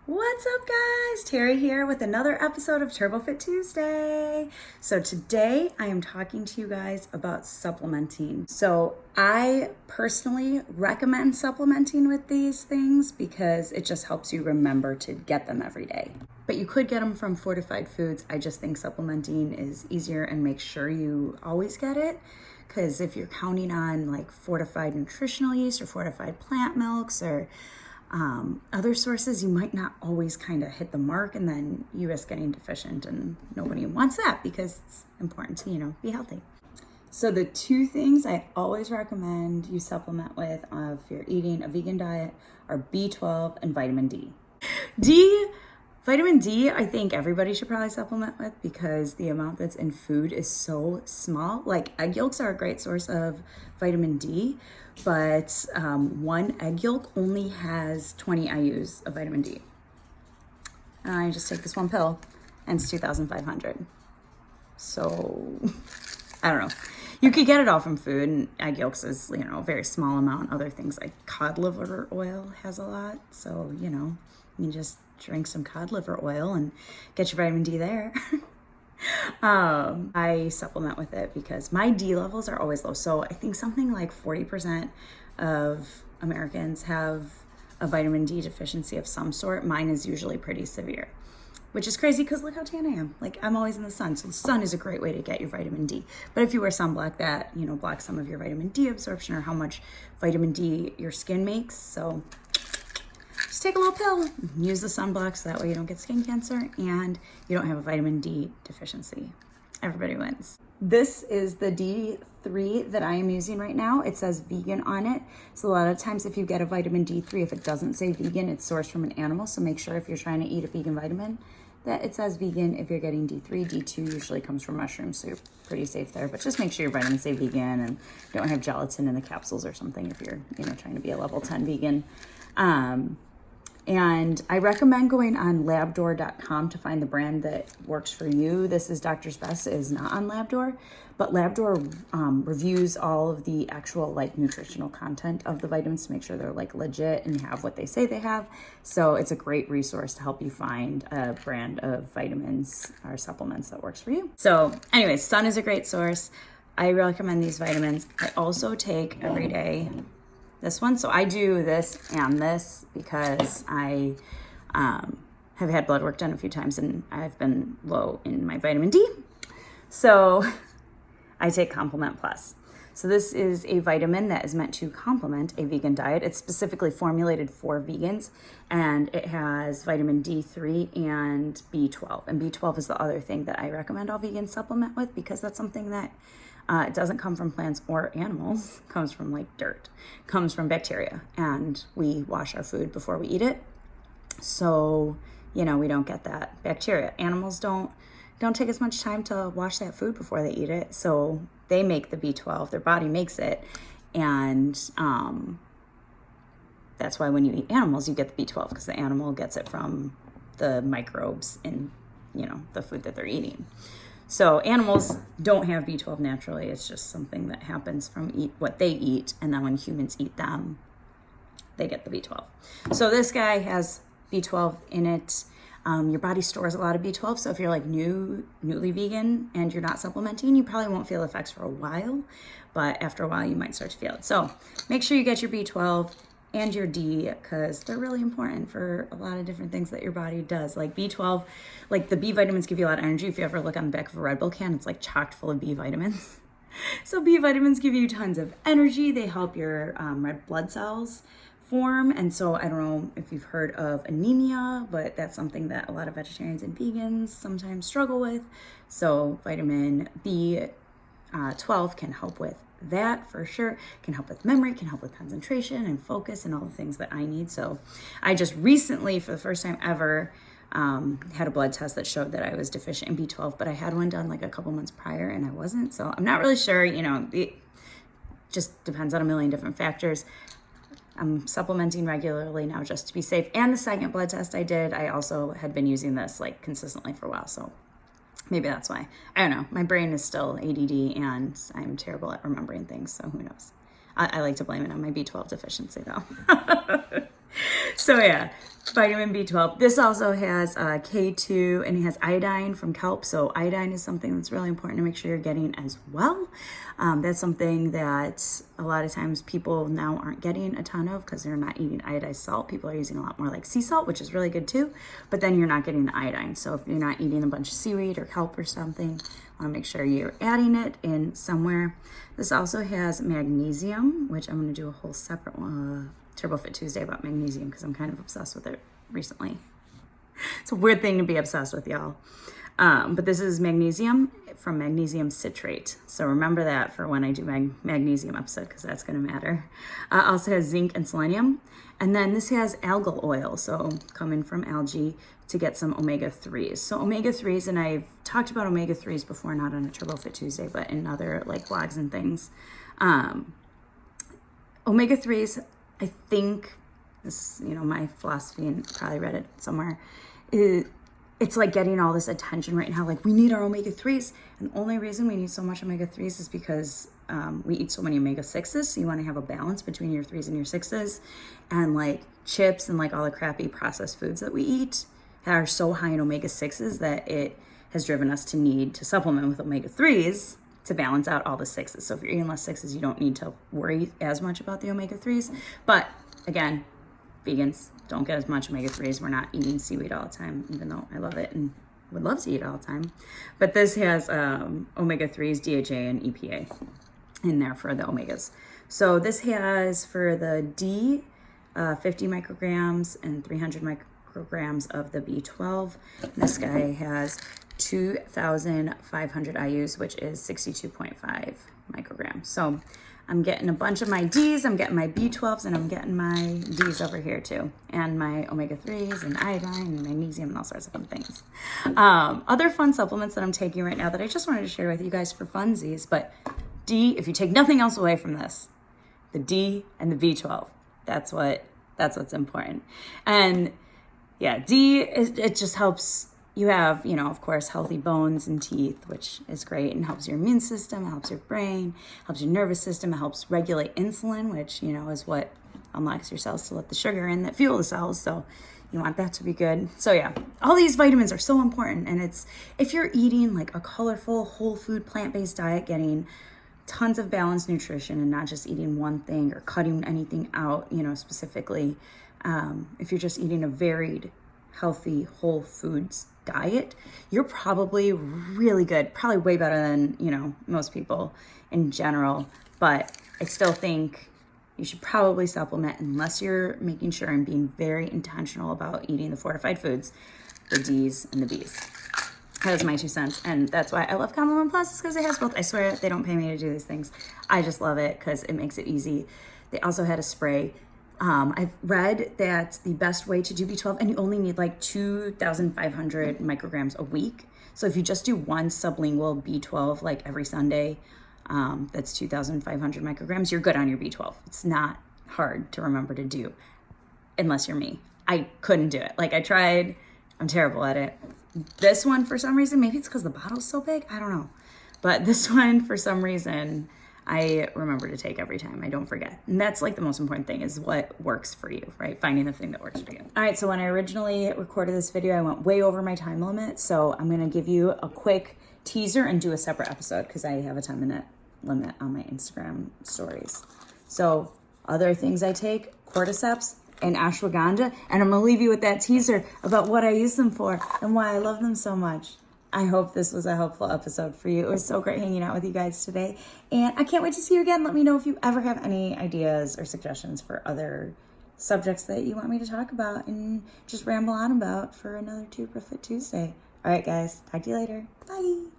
What's up, guys? Terry here with another episode of TurboFit Tuesday. So today I am talking to you guys about supplementing. So I personally recommend supplementing with these things because it just helps you remember to get them every day. But you could get them from fortified foods. I just think supplementing is easier and make sure you always get it. Because if you're counting on like fortified nutritional yeast or fortified plant milks or other sources, you might not always kind of hit the mark, and then you risk getting deficient, and nobody wants that because it's important to, be healthy. So the two things I always recommend you supplement with if you're eating a vegan diet are B12 and vitamin D. Vitamin D, I think everybody should probably supplement with because the amount that's in food is so small. Like egg yolks are a great source of vitamin D, but one egg yolk only has 20 IUs of vitamin D. And I just take this one pill and it's 2,500. So I don't know. You could get it all from food, and egg yolks is, a very small amount. Other things like cod liver oil has a lot. So, you just drink some cod liver oil and get your vitamin D there. I supplement with it because my D levels are always low. So I think something like 40% of Americans have a vitamin D deficiency of some sort. Mine is usually pretty severe, which is crazy because look how tan I am. Like, I'm always in the sun. So the sun is a great way to get your vitamin D. But if you wear sunblock, that, blocks some of your vitamin D absorption or how much vitamin D your skin makes. So just take a little pill, use the sunblock so that way you don't get skin cancer and you don't have a vitamin D deficiency. Everybody wins. This is the D3 that I am using right now. It says vegan on it. So a lot of times if you get a vitamin D3, if it doesn't say vegan, it's sourced from an animal. So make sure if you're trying to eat a vegan vitamin that it says vegan. If you're getting D3, D2 usually comes from mushrooms, so you're pretty safe there. But just make sure your vitamins say vegan and don't have gelatin in the capsules or something if you're trying to be a level 10 vegan. And I recommend going on labdoor.com to find the brand that works for you. This is Doctor's Best. It is not on Labdoor, but Labdoor reviews all of the actual nutritional content of the vitamins to make sure they're legit and have what they say they have. So it's a great resource to help you find a brand of vitamins or supplements that works for you. So anyways, sun is a great source. I recommend these vitamins. I also take every day this one. So I do this and this because I have had blood work done a few times and I've been low in my vitamin D. So I take Complement Plus. So this is a vitamin that is meant to complement a vegan diet. It's specifically formulated for vegans, and it has vitamin D3 and B12. And B12 is the other thing that I recommend all vegans supplement with because that's something that it doesn't come from plants or animals. It comes from dirt. It comes from bacteria, and we wash our food before we eat it. So, we don't get that bacteria. Animals don't take as much time to wash that food before they eat it. So they make the B12, their body makes it. And that's why when you eat animals, you get the B12 because the animal gets it from the microbes in, the food that they're eating. So animals don't have B12 naturally. It's just something that happens from what they eat. And then when humans eat them, they get the B12. So this guy has B12 in it. Your body stores a lot of B12. So if you're newly vegan and you're not supplementing, you probably won't feel effects for a while. But after a while, you might start to feel it. So make sure you get your B12 and your D because they're really important for a lot of different things that your body does. Like B12, the B vitamins give you a lot of energy. If you ever look on the back of a Red Bull can, it's chocked full of B vitamins. So B vitamins give you tons of energy. They help your red blood cells form. And so I don't know if you've heard of anemia, but that's something that a lot of vegetarians and vegans sometimes struggle with. So vitamin B12 can help with that for sure. Can help with memory, can help with concentration and focus and all the things that I need. So I just recently, for the first time ever, had a blood test that showed that I was deficient in B12, but I had one done a couple months prior and I wasn't. So I'm not really sure, it just depends on a million different factors. I'm supplementing regularly now just to be safe. And the second blood test I did, I also had been using this consistently for a while. So maybe that's why. I don't know. My brain is still ADD and I'm terrible at remembering things. So who knows? I like to blame it on my B12 deficiency though. So yeah, vitamin B12. This also has K2 and it has iodine from kelp. So iodine is something that's really important to make sure you're getting as well. That's something that a lot of times people now aren't getting a ton of because they're not eating iodized salt. People are using a lot more like sea salt, which is really good too. But then you're not getting the iodine. So if you're not eating a bunch of seaweed or kelp or something, want to make sure you're adding it in somewhere. This also has magnesium, which I'm going to do a whole separate one. TurboFit Tuesday about magnesium because I'm kind of obsessed with it recently. It's a weird thing to be obsessed with, y'all. But this is magnesium from magnesium citrate. So remember that for when I do magnesium episode because that's going to matter. Also has zinc and selenium. And then this has algal oil, so coming from algae to get some omega-3s. So omega-3s, and I've talked about omega-3s before, not on a TurboFit Tuesday, but in other like blogs and things. Omega-3s, I think, this is, my philosophy, and probably read it somewhere, it's like getting all this attention right now. Like, we need our omega-3s. And the only reason we need so much omega-3s is because we eat so many omega-6s. So you want to have a balance between your 3s and your 6s. And like chips and like all the crappy processed foods that we eat are so high in omega-6s that it has driven us to need to supplement with omega-3s to balance out all the 6s. So if you're eating less 6s, you don't need to worry as much about the omega-3s. But again, vegans don't get as much omega-3s. We're not eating seaweed all the time, even though I love it and would love to eat it all the time. But this has omega-3s, DHA, and EPA in there for the omegas. So this has for the D, 50 micrograms and 300 micrograms of the B12. This guy has 2,500 IUs, which is 62.5 micrograms. So I'm getting a bunch of my Ds, I'm getting my B12s, and I'm getting my Ds over here too. And my omega-3s and iodine and magnesium and all sorts of fun things. Other fun supplements that I'm taking right now that I just wanted to share with you guys for funsies, but D, if you take nothing else away from this, the D and the B12, that's what's important. And yeah, D, it just helps you have, of course, healthy bones and teeth, which is great and helps your immune system, helps your brain, helps your nervous system, it helps regulate insulin, which, is what unlocks your cells to let the sugar in that fuel the cells. So you want that to be good. So yeah, all these vitamins are so important. And if you're eating like a colorful, whole food, plant-based diet, getting tons of balanced nutrition and not just eating one thing or cutting anything out, specifically, if you're just eating a varied, healthy, whole foods diet, you're probably really good, probably way better than, most people in general. But I still think you should probably supplement unless you're making sure and being very intentional about eating the fortified foods, the D's and the B's. That's my 2 cents. And that's why I love Compliment Plus, is because it has both. I swear they don't pay me to do these things. I just love it because it makes it easy. They also had a spray. I've read that the best way to do B12, and you only need like 2,500 micrograms a week. So if you just do one sublingual B12 like every Sunday, that's 2,500 micrograms, you're good on your B12. It's not hard to remember to do unless you're me. I couldn't do it. Like I tried, I'm terrible at it. This one, for some reason, maybe it's because the bottle's so big, I don't know. But this one, for some reason, I remember to take every time. I don't forget. And that's like the most important thing, is what works for you, right? Finding the thing that works for you. All right, so when I originally recorded this video, I went way over my time limit. So I'm gonna give you a quick teaser and do a separate episode because I have a 10-minute limit on my Instagram stories. So other things I take, cordyceps and ashwagandha, and I'm gonna leave you with that teaser about what I use them for and why I love them so much. I hope this was a helpful episode for you. It was so great hanging out with you guys today, and I can't wait to see you again. Let me know if you ever have any ideas or suggestions for other subjects that you want me to talk about and just ramble on about for another TurboFit Tuesday. All right, guys, talk to you later. Bye.